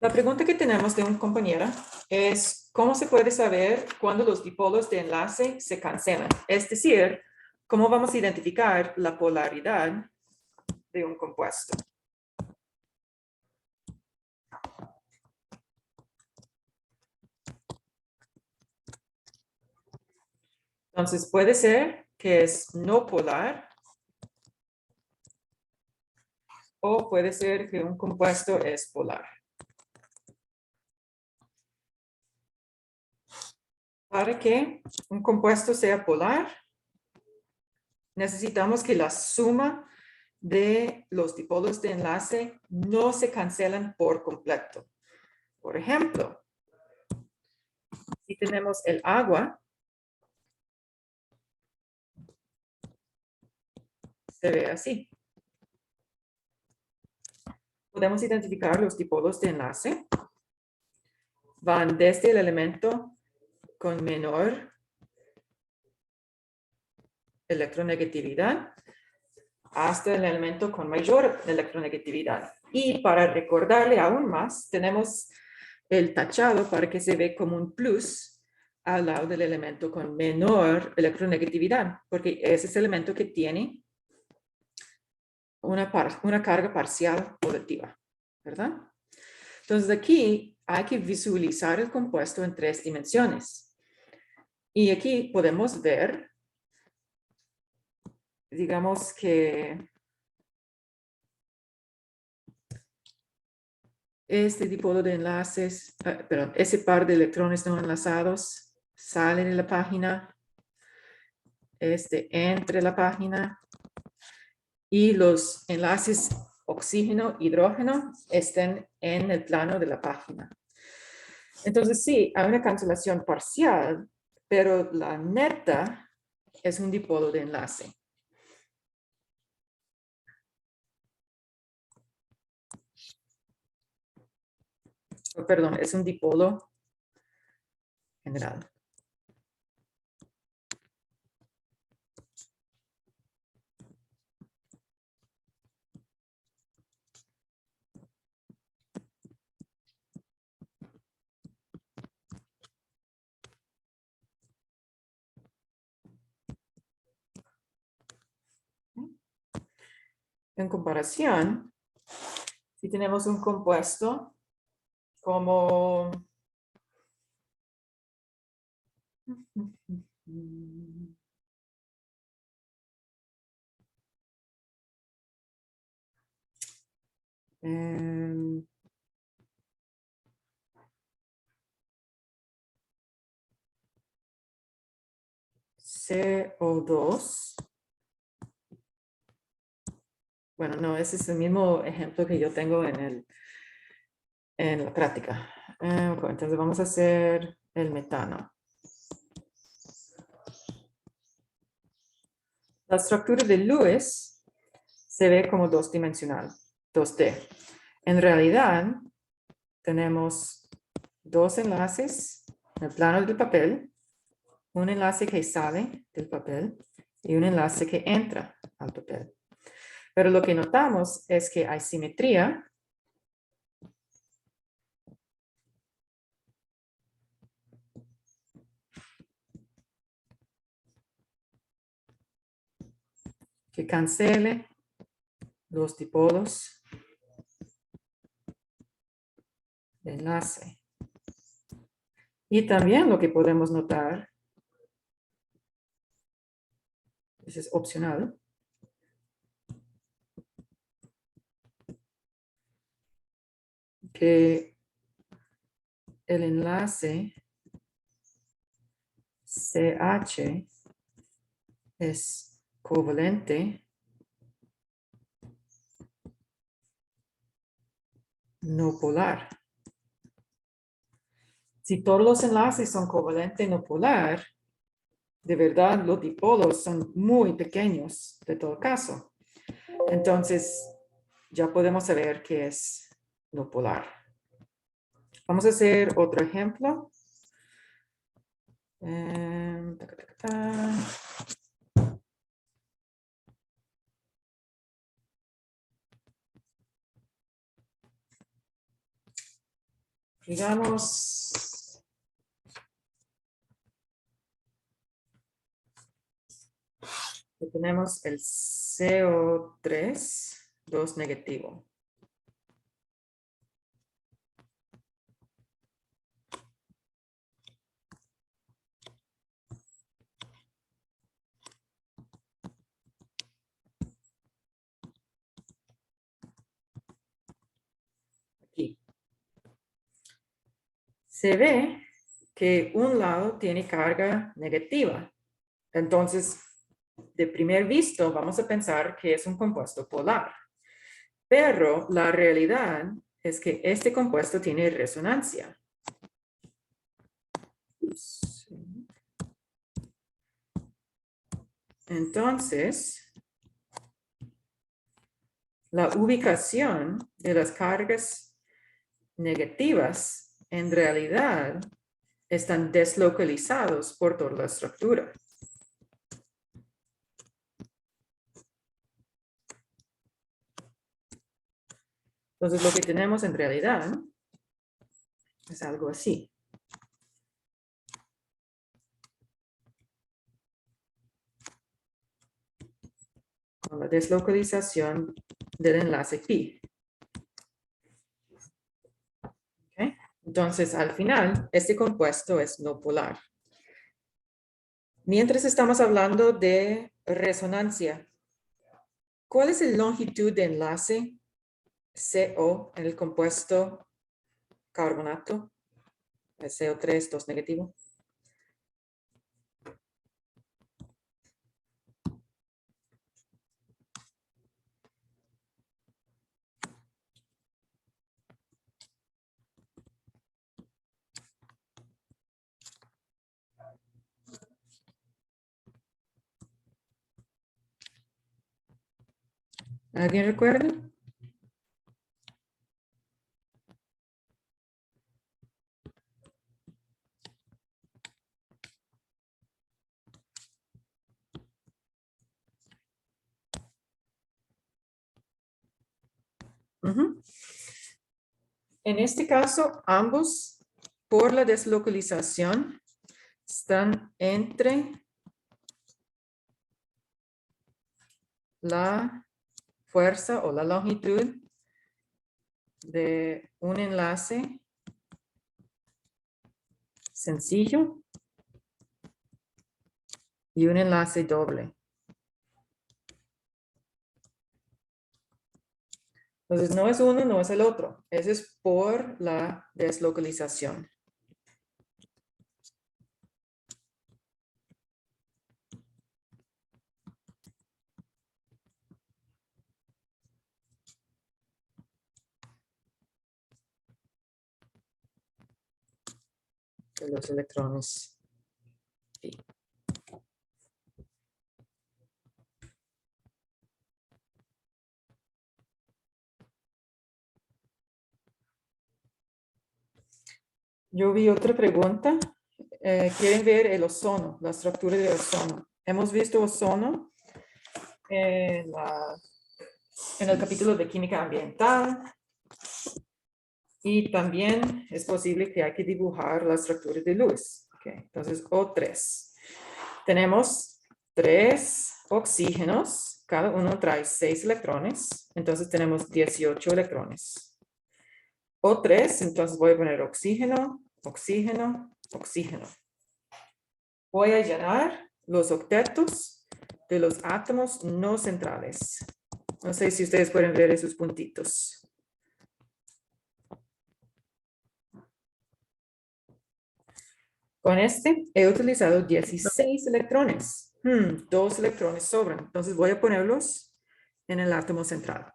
La pregunta que tenemos de un compañero es ¿cómo se puede saber cuándo los dipolos de enlace se cancelan? Es decir, ¿cómo vamos a identificar la polaridad de un compuesto? Entonces puede ser que es no polar o puede ser que un compuesto es polar. Para que un compuesto sea polar, necesitamos que la suma de los dipolos de enlace no se cancelan por completo. Por ejemplo, si tenemos el agua, se ve así. Podemos identificar los dipolos de enlace. Van desde el elemento con menor electronegatividad hasta el elemento con mayor electronegatividad. Y para recordarle aún más, tenemos el tachado para que se ve como un plus al lado del elemento con menor electronegatividad, porque ese es el elemento que tiene una carga parcial positiva, ¿verdad? Entonces aquí hay que visualizar el compuesto en 3 dimensiones. Y aquí podemos ver, digamos que este dipolo de enlaces, perdón, ese par de electrones no enlazados sale de la página, entre la página, y los enlaces oxígeno-hidrógeno estén en el plano de la página. Entonces sí, hay una cancelación parcial, pero la neta es un dipolo de enlace. Oh, perdón, es un dipolo general. En comparación, si tenemos un compuesto como CO2. Bueno, no, ese es el mismo ejemplo que yo tengo en la práctica. Entonces vamos a hacer el metano. La estructura de Lewis se ve como dos-dimensional, 2D. En realidad, tenemos dos enlaces en el plano del papel, un enlace que sale del papel y un enlace que entra al papel. Pero lo que notamos es que hay simetría que cancele los dipolos de enlace. Y también lo que podemos notar, eso es opcional, que el enlace CH es covalente no polar. Si todos los enlaces son covalente no polar, de verdad los dipolos son muy pequeños de todo caso. Entonces, ya podemos saber que es no polar. Vamos a hacer otro ejemplo. Digamos, que tenemos el CO3, 2 negativo. Aquí. Se ve que un lado tiene carga negativa. Entonces, de primer visto, vamos a pensar que es un compuesto polar. Pero la realidad es que este compuesto tiene resonancia. Entonces, la ubicación de las cargas negativas en realidad están deslocalizados por toda la estructura. Entonces, lo que tenemos en realidad es algo así. Con la deslocalización del enlace pi. ¿Okay? Entonces, al final, este compuesto es no polar. Mientras estamos hablando de resonancia, ¿cuál es la longitud de enlace CO en el compuesto carbonato? El CO3, 2 negativo. ¿Alguien recuerda? Uh-huh. En este caso, ambos, por la deslocalización, están entre la fuerza o la longitud de un enlace sencillo y un enlace doble. Entonces, no es uno, no es el otro. Eso es por la deslocalización. De los electrones. Sí. Yo vi otra pregunta. Quieren ver el ozono, la estructura de ozono. Hemos visto ozono en el capítulo de química ambiental. Y también es posible que hay que dibujar la estructura de Lewis. Okay. Entonces, O3. Tenemos 3 oxígenos. Cada uno trae 6 electrones. Entonces, tenemos 18 electrones. O3, entonces voy a poner oxígeno, oxígeno, oxígeno. Voy a llenar los octetos de los átomos no centrales. No sé si ustedes pueden ver esos puntitos. Con este he utilizado 16 electrones. 2 electrones sobran. Entonces voy a ponerlos en el átomo central.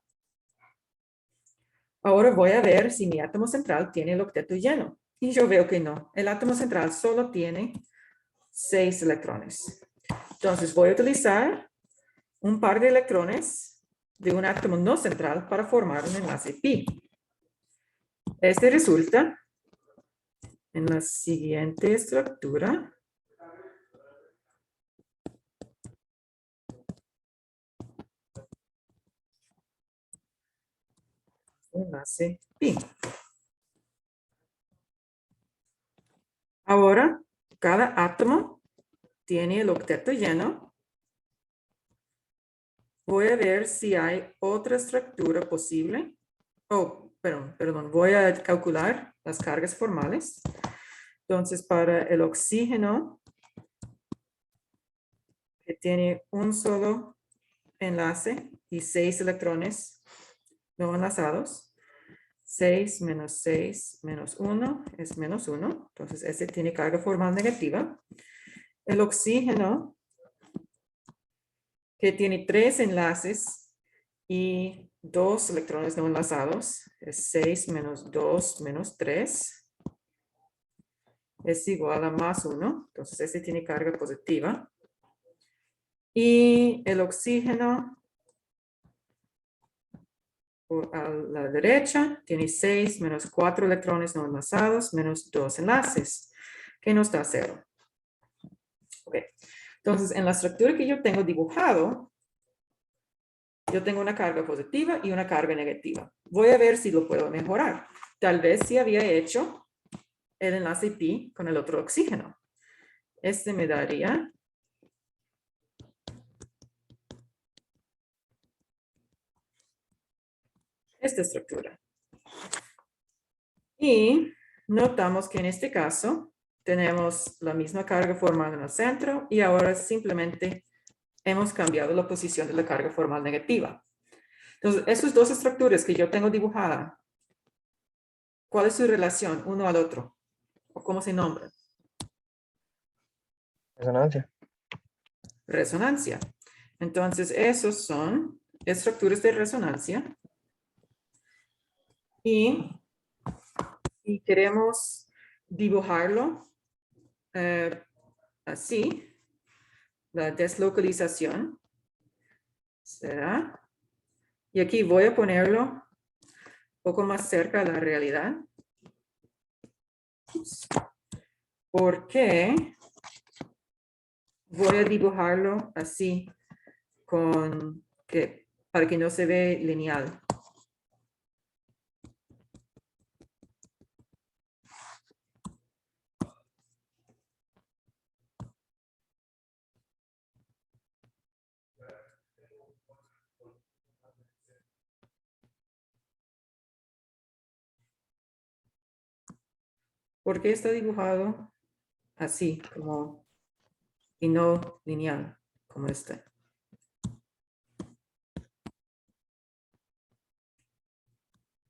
Ahora voy a ver si mi átomo central tiene el octeto lleno. Y yo veo que no. El átomo central solo tiene 6 electrones. Entonces voy a utilizar un par de electrones de un átomo no central para formar un enlace pi. Este resulta en la siguiente estructura. Enlace pi. cada átomo tiene el octeto lleno. Voy a ver si hay otra estructura posible. Oh, perdón, voy a calcular las cargas formales. Entonces, para el oxígeno, que tiene un solo enlace y 6 electrones no enlazados, 6 menos 1 es menos 1. Entonces, ese tiene carga formal negativa. El oxígeno, que tiene 3 enlaces y 2 electrones no enlazados, es 6 menos 2 menos 3. Es igual a más 1. Entonces, ese tiene carga positiva. Y el oxígeno, a la derecha, tiene 6 menos 4 electrones no enlazados, menos 2 enlaces, que nos da 0. Ok. Entonces, en la estructura que yo tengo dibujado, yo tengo una carga positiva y una carga negativa. Voy a ver si lo puedo mejorar. Tal vez si había hecho el enlace pi con el otro oxígeno. Este me daría esta estructura. Y notamos que en este caso tenemos la misma carga formal en el centro y ahora simplemente hemos cambiado la posición de la carga formal negativa. Entonces, esas dos estructuras que yo tengo dibujada, ¿cuál es su relación uno al otro? ¿O cómo se nombran? Resonancia. Resonancia. Entonces, esos son estructuras de resonancia. Y queremos dibujarlo así, la deslocalización será, y aquí voy a ponerlo un poco más cerca de la realidad. Porque voy a dibujarlo así, para que no se vea lineal. ¿Por qué está dibujado así, y no lineal, como este?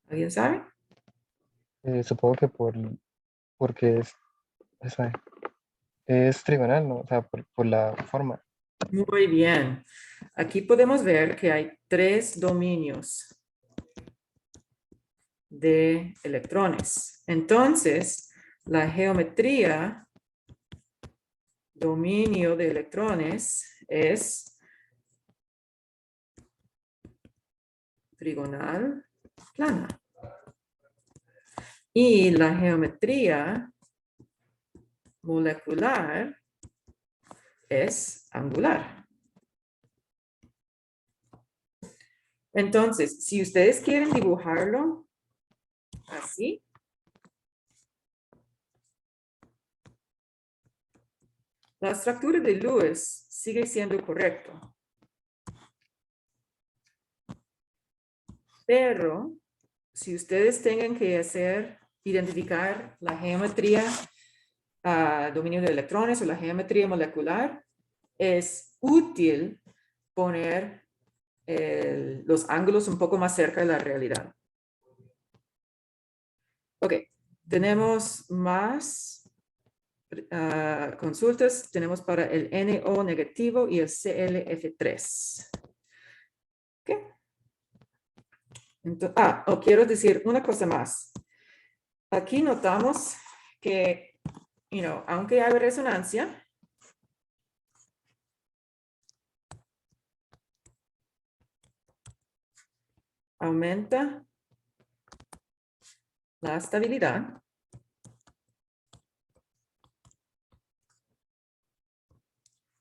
¿Alguien sabe? Supongo que porque es trigonal, ¿no? O sea, por la forma. Muy bien. Aquí podemos ver que hay 3 dominios de electrones. Entonces, la geometría, dominio de electrones, es trigonal plana. Y la geometría molecular es angular. Entonces, si ustedes quieren dibujarlo así, la estructura de Lewis sigue siendo correcto. Pero, si ustedes tengan que identificar la geometría dominio de electrones o la geometría molecular, es útil poner los ángulos un poco más cerca de la realidad. Ok, tenemos más consultas. Tenemos para el NO negativo y el ClF3. Ok. Entonces, quiero decir una cosa más. Aquí notamos que, aunque hay resonancia, aumenta la estabilidad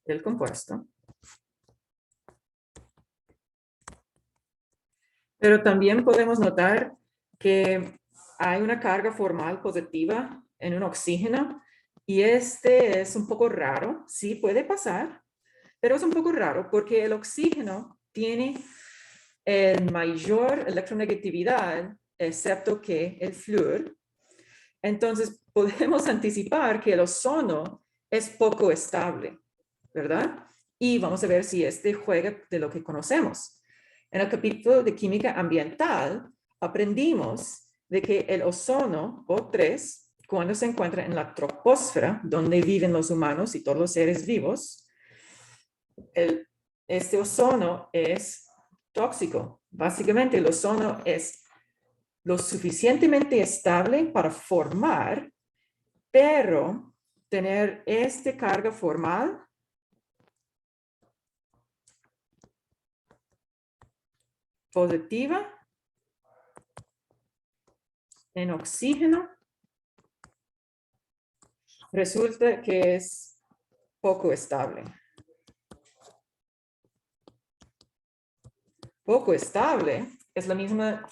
del compuesto. Pero también podemos notar que hay una carga formal positiva en un oxígeno Y este es un poco raro, sí puede pasar, pero es un poco raro porque el oxígeno tiene el mayor electronegatividad, excepto que el flúor. Entonces, podemos anticipar que el ozono es poco estable, ¿verdad? Y vamos a ver si este juega de lo que conocemos. En el capítulo de química ambiental, aprendimos de que el ozono, O3, cuando se encuentra en la troposfera, donde viven los humanos y todos los seres vivos, este ozono es tóxico. Básicamente, el ozono es lo suficientemente estable para formar, pero tener esta carga formal positiva en oxígeno resulta que es poco estable. Poco estable es la misma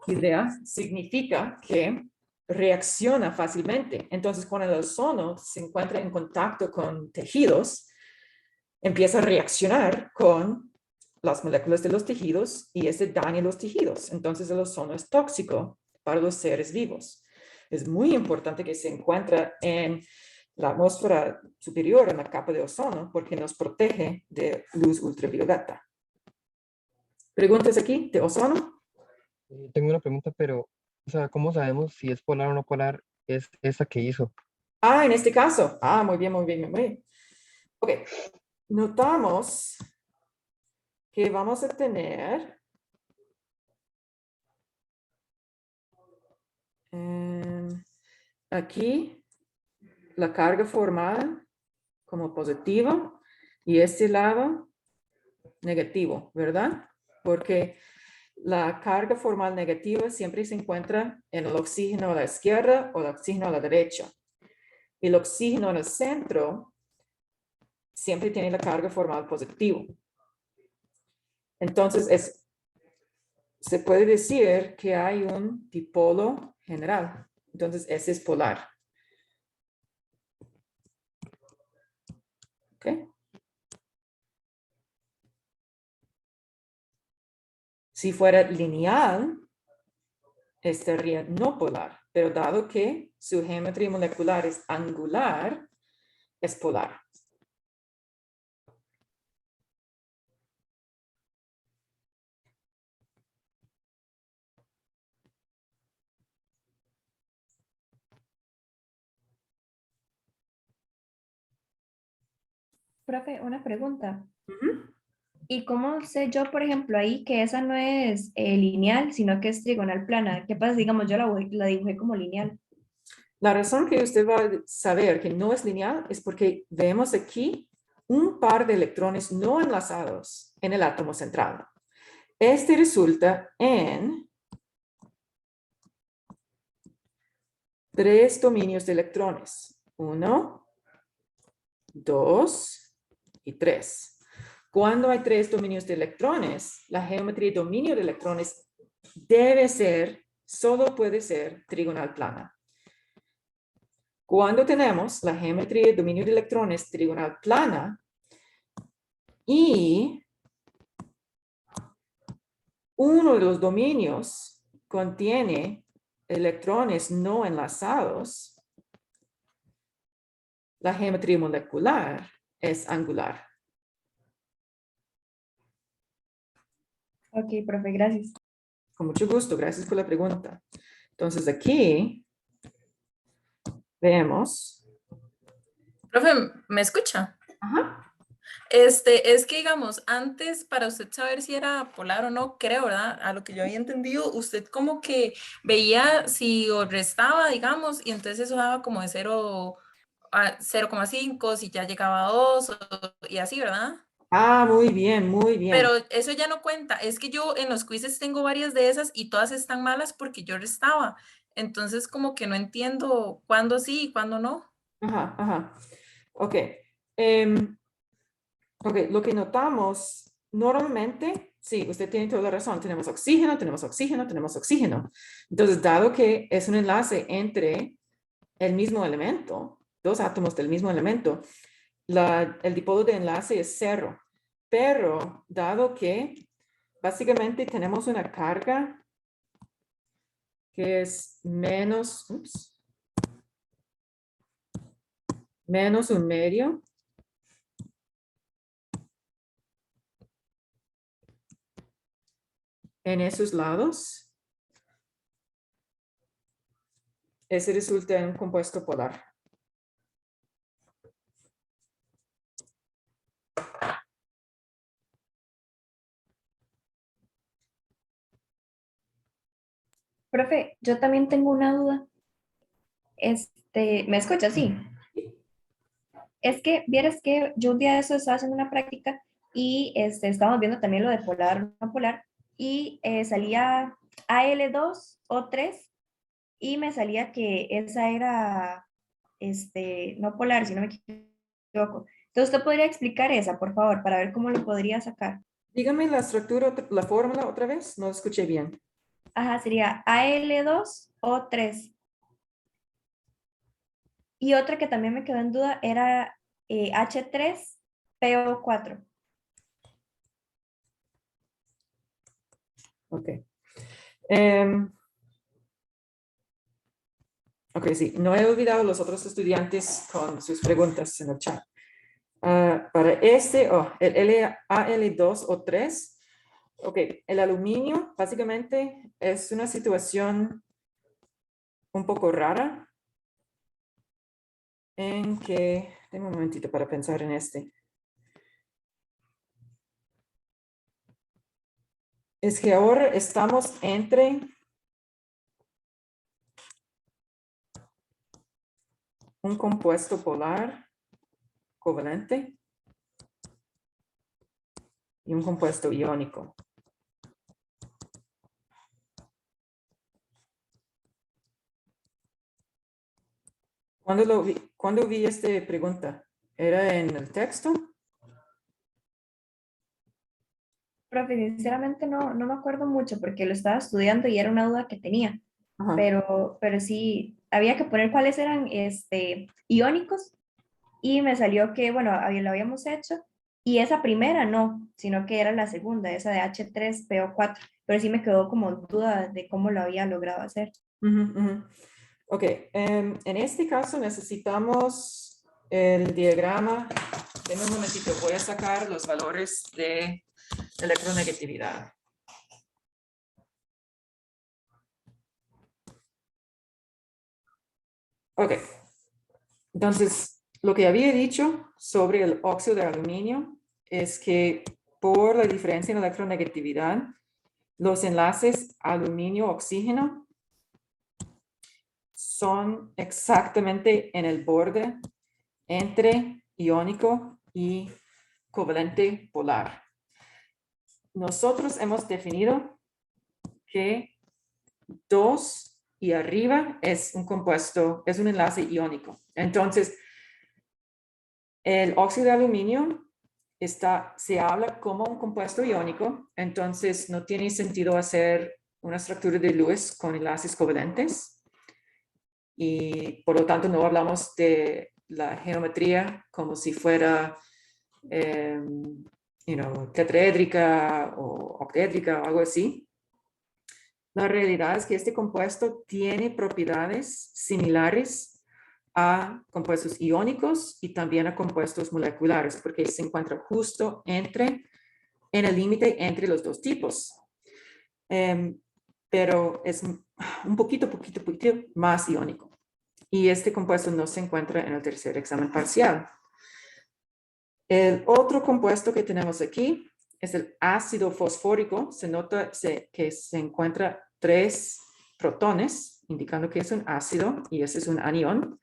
idea, significa que reacciona fácilmente. Entonces, cuando el ozono se encuentra en contacto con tejidos, empieza a reaccionar con las moléculas de los tejidos y este daña los tejidos. Entonces, el ozono es tóxico para los seres vivos. Es muy importante que se encuentre en la atmósfera superior, en la capa de ozono, porque nos protege de luz ultravioleta. ¿Preguntas aquí de ozono? Tengo una pregunta, pero, o sea, ¿cómo sabemos si es polar o no polar? Es esa que hizo. En este caso. Muy bien, muy bien, muy bien. Ok, notamos que vamos a tener aquí la carga formal como positivo y este lado negativo, ¿verdad? Porque la carga formal negativa siempre se encuentra en el oxígeno a la izquierda o el oxígeno a la derecha. El oxígeno en el centro siempre tiene la carga formal positiva. Entonces, se puede decir que hay un dipolo general. Entonces, ese es polar. ¿Ok? Si fuera lineal, estaría no polar, pero dado que su geometría molecular es angular, es polar. Profe, una pregunta. Ujú. ¿Y cómo sé yo, por ejemplo, ahí que esa no es lineal, sino que es trigonal plana? ¿Qué pasa? Digamos, yo la dibujé como lineal. La razón que usted va a saber que no es lineal es porque vemos aquí un par de electrones no enlazados en el átomo central. Este resulta en 3 dominios de electrones. 1, 2 y 3. Cuando hay 3 dominios de electrones, la geometría de dominio de electrones solo puede ser trigonal plana. Cuando tenemos la geometría de dominio de electrones trigonal plana y uno de los dominios contiene electrones no enlazados, la geometría molecular es angular. Ok, profe, gracias. Con mucho gusto, gracias por la pregunta. Entonces aquí vemos. Profe, ¿me escucha? Ajá. Es que digamos, antes para usted saber si era polar o no, creo, ¿verdad? A lo que yo había entendido, usted como que veía si o restaba, digamos, y entonces eso daba como de 0 a 0,5, si ya llegaba a 2 y así, ¿verdad? Muy bien, muy bien. Pero eso ya no cuenta. Es que yo en los quizzes tengo varias de esas y todas están malas porque yo restaba. Entonces como que no entiendo cuándo sí y cuándo no. Ajá. Ok. Ok, lo que notamos normalmente, sí, usted tiene toda la razón, tenemos oxígeno, tenemos oxígeno, tenemos oxígeno. Entonces, dado que es un enlace entre el mismo elemento, dos átomos del mismo elemento, el dipolo de enlace es 0. Pero dado que básicamente tenemos una carga que es menos 1/2 en esos lados, ese resulta en un compuesto polar. Profe, yo también tengo una duda. ¿Me escucha? Sí. Es que, vieras que yo un día de eso estaba haciendo una práctica y estábamos viendo también lo de polar, no polar, y salía Al2O3 y me salía que esa era no polar, si no me equivoco. Entonces, ¿usted podría explicar esa, por favor, para ver cómo lo podría sacar? Dígame la estructura, la fórmula otra vez, no escuché bien. Ajá, sería Al2O3. Y otra que también me quedó en duda era H3PO4. Ok. Ok, sí, no he olvidado a los otros estudiantes con sus preguntas en el chat. Para el Al2O3, ok, el aluminio básicamente es una situación un poco rara en que, tengo un momentito para pensar en este. Es que ahora estamos entre un compuesto polar covalente y un compuesto iónico. ¿Cuándo vi esta pregunta? ¿Era en el texto? Profe, sinceramente no me acuerdo mucho porque lo estaba estudiando y era una duda que tenía, Ajá. pero sí, había que poner cuáles eran iónicos y me salió que, bueno, lo habíamos hecho y esa primera no, sino que era la segunda, esa de H3PO4, pero sí me quedó como duda de cómo lo había logrado hacer. Ujú, ujú. Ok, en este caso necesitamos el diagrama. Denme un momentito, voy a sacar los valores de electronegatividad. Ok, entonces lo que había dicho sobre el óxido de aluminio es que por la diferencia en electronegatividad, los enlaces aluminio-oxígeno son exactamente en el borde entre iónico y covalente polar. Nosotros hemos definido que 2 y arriba es un compuesto, es un enlace iónico. Entonces, el óxido de aluminio se habla como un compuesto iónico, entonces no tiene sentido hacer una estructura de Lewis con enlaces covalentes y por lo tanto no hablamos de la geometría como si fuera tetraédrica o octaédrica o algo así. La realidad es que este compuesto tiene propiedades similares a compuestos iónicos y también a compuestos moleculares, porque se encuentra justo en el límite entre los dos tipos. Pero es un poquito más iónico. Y este compuesto no se encuentra en el tercer examen parcial. El otro compuesto que tenemos aquí es el ácido fosfórico. Se nota que se encuentra 3 protones, indicando que es un ácido y ese es un anión.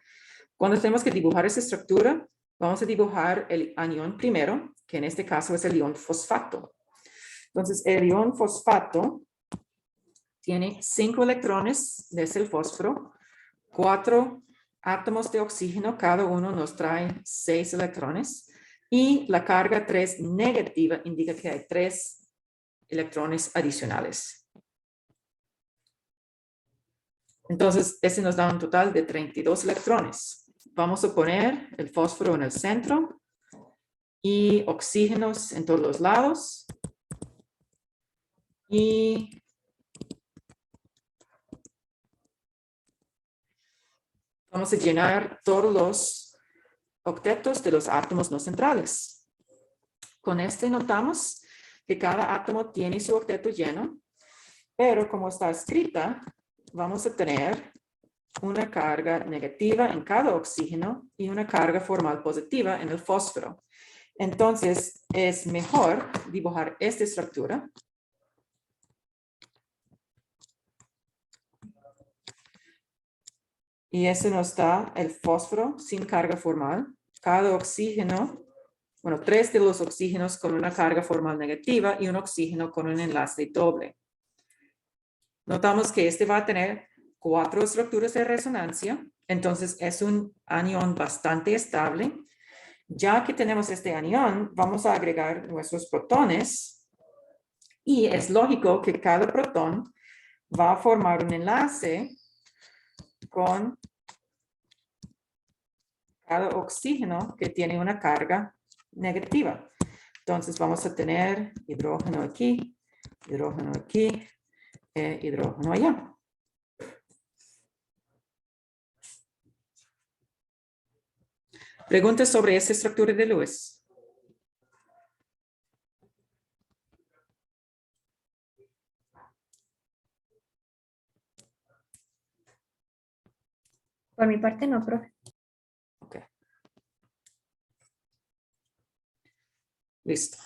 Cuando tenemos que dibujar esa estructura, vamos a dibujar el anión primero, que en este caso es el ion fosfato. Entonces, el ion fosfato tiene 5 electrones desde el fósforo, 4 átomos de oxígeno, cada uno nos trae 6 electrones, y la carga 3 negativa indica que hay 3 electrones adicionales. Entonces, ese nos da un total de 32 electrones. vamos a poner el fósforo en el centro y oxígenos en todos los lados. Y vamos a llenar todos los octetos de los átomos no centrales. Con este notamos que cada átomo tiene su octeto lleno, pero como está escrita, vamos a tener una carga negativa en cada oxígeno y una carga formal positiva en el fósforo. Entonces, es mejor dibujar esta estructura. Y eso nos da el fósforo sin carga formal. Cada oxígeno, bueno, 3 de los oxígenos con una carga formal negativa y un oxígeno con un enlace doble. Notamos que este va a tener 4 estructuras de resonancia. Entonces, es un anión bastante estable. Ya que tenemos este anión, vamos a agregar nuestros protones. Y es lógico que cada protón va a formar un enlace con cada oxígeno que tiene una carga negativa. Entonces vamos a tener hidrógeno aquí, hidrógeno allá. Preguntas sobre esta estructura de Lewis. Por mi parte no, profe. Ok. Listo.